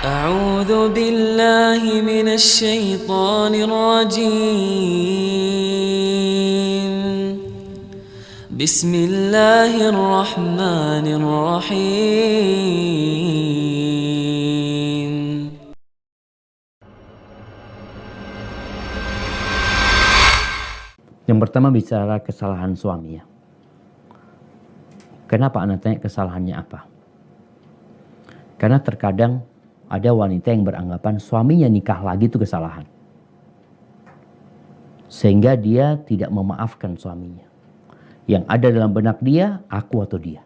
أعوذ بالله من الشيطان الرجيم بسم الله الرحمن الرحيم Yang pertama bicara kesalahan suami ya. Kenapa anak tanya kesalahannya apa? Karena terkadang ada wanita yang beranggapan suaminya nikah lagi itu kesalahan. Sehingga dia tidak memaafkan suaminya. Yang ada dalam benak dia, aku atau dia.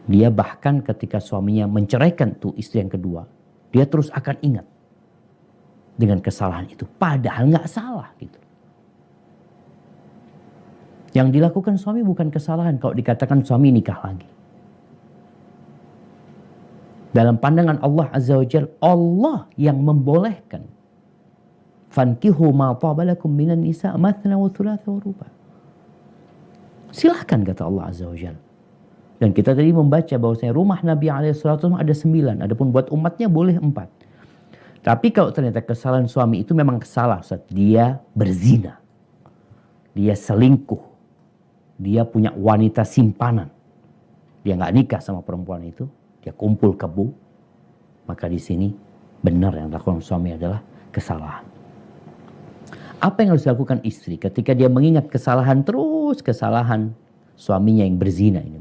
Dia bahkan ketika suaminya menceraikan tuh istri yang kedua, dia terus akan ingat dengan kesalahan itu. Padahal nggak salah gitu. Yang dilakukan suami bukan kesalahan kalau dikatakan suami nikah lagi. Dalam pandangan Allah Azza wa Jalla, Allah yang membolehkan. Fankihu ma tabalakum minan nisa mathna wa thulatha wa ruba. Silahkan kata Allah Azza wa Jalla. Dan kita tadi membaca bahwasanya rumah Nabi SAW ada 9. Adapun buat umatnya boleh 4. Tapi kalau ternyata kesalahan suami itu memang salah. Dia berzina. Dia selingkuh. Dia punya wanita simpanan. Dia nggak nikah sama perempuan itu. Dia kumpul kebo, maka di sini benar yang dilakukan suami adalah kesalahan. Apa yang harus dilakukan istri ketika dia mengingat kesalahan terus kesalahan suaminya yang berzina ini?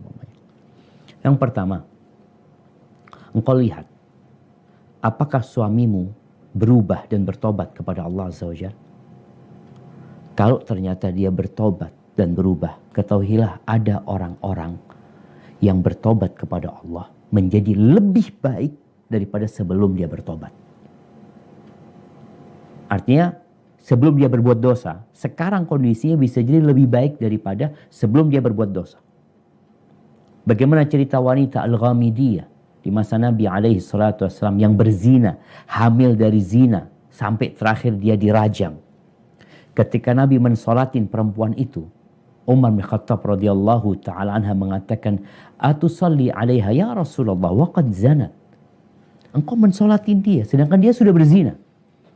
Yang pertama, engkau lihat apakah suamimu berubah dan bertobat kepada Allah Azza wa Jalla. Kalau ternyata dia bertobat dan berubah, ketahuilah ada orang-orang yang bertobat kepada Allah menjadi lebih baik daripada sebelum dia bertobat. Artinya sebelum dia berbuat dosa, sekarang kondisinya bisa jadi lebih baik daripada sebelum dia berbuat dosa. Bagaimana cerita wanita Al-Ghamidiyah di masa Nabi SAW yang berzina, hamil dari zina, sampai terakhir dia dirajam. Ketika Nabi mensolatin perempuan itu, Umar bin Khattab radhiyallahu ta'ala anha mengatakan, "Atusalli 'alaiha ya Rasulullah wa qad zanat." Engkau mensolatin dia sedangkan dia sudah berzina.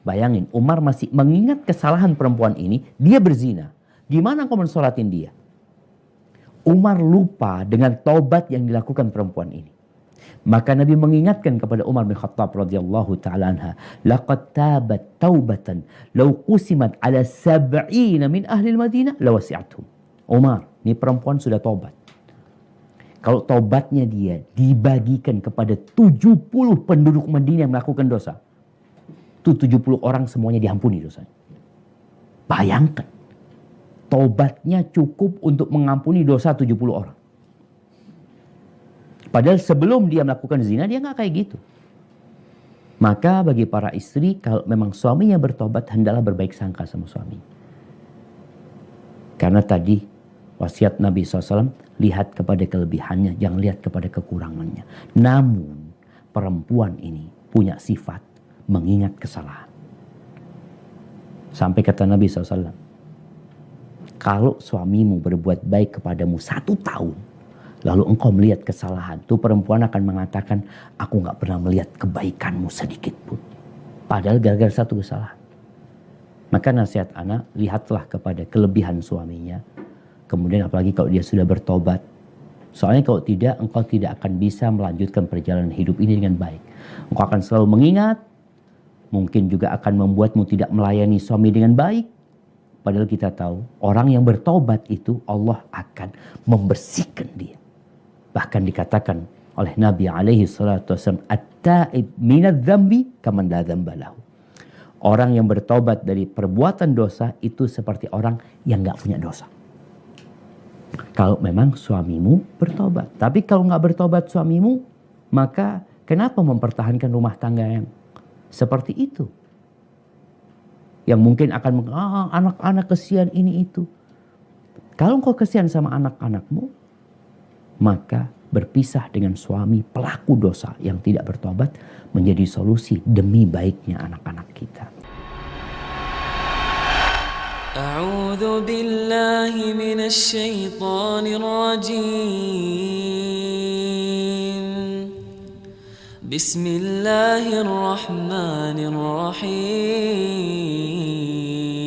Bayangin, Umar masih mengingat kesalahan perempuan ini, dia berzina. Gimana engkau mensolatin dia? Umar lupa dengan taubat yang dilakukan perempuan ini. Maka Nabi mengingatkan kepada Umar bin Khattab radhiyallahu ta'ala anha, "Laqad tabat taubatan law qusimat ala 70 min ahli al-Madinah lawasi'athum." Umar, ini perempuan sudah tobat. Kalau tobatnya dia dibagikan kepada 70 penduduk Madinah yang melakukan dosa, itu 70 orang semuanya diampuni dosanya. Bayangkan, tobatnya cukup untuk mengampuni dosa 70 orang. Padahal sebelum dia melakukan zina, dia nggak kayak gitu. Maka bagi para istri, kalau memang suaminya bertobat, hendaklah berbaik sangka sama suami. Karena tadi wasiat Nabi SAW, lihat kepada kelebihannya, jangan lihat kepada kekurangannya. Namun perempuan ini punya sifat mengingat kesalahan. Sampai kata Nabi SAW, kalau suamimu berbuat baik kepadamu 1 tahun, lalu engkau melihat kesalahan, tuh perempuan akan mengatakan, aku gak pernah melihat kebaikanmu sedikit pun. Padahal gara-gara 1 kesalahan. Maka nasihat anak, lihatlah kepada kelebihan suaminya. Kemudian apalagi kalau dia sudah bertobat. Soalnya kalau tidak, engkau tidak akan bisa melanjutkan perjalanan hidup ini dengan baik. Engkau akan selalu mengingat. Mungkin juga akan membuatmu tidak melayani suami dengan baik. Padahal kita tahu, orang yang bertobat itu Allah akan membersihkan dia. Bahkan dikatakan oleh Nabi SAW, "At-ta'ib minadz-dzambi kaman la dzamba lahu." Orang yang bertobat dari perbuatan dosa itu seperti orang yang gak punya dosa. Kalau memang suamimu bertobat. Tapi kalau nggak bertobat suamimu, maka kenapa mempertahankan rumah tangga yang seperti itu? Yang mungkin akan anak-anak kesian ini itu. Kalau engkau kesian sama anak-anakmu, maka berpisah dengan suami pelaku dosa yang tidak bertobat menjadi solusi demi baiknya anak-anak kita. أعوذ بالله من الشيطان الرجيم Bismillahirrahmanirrahim.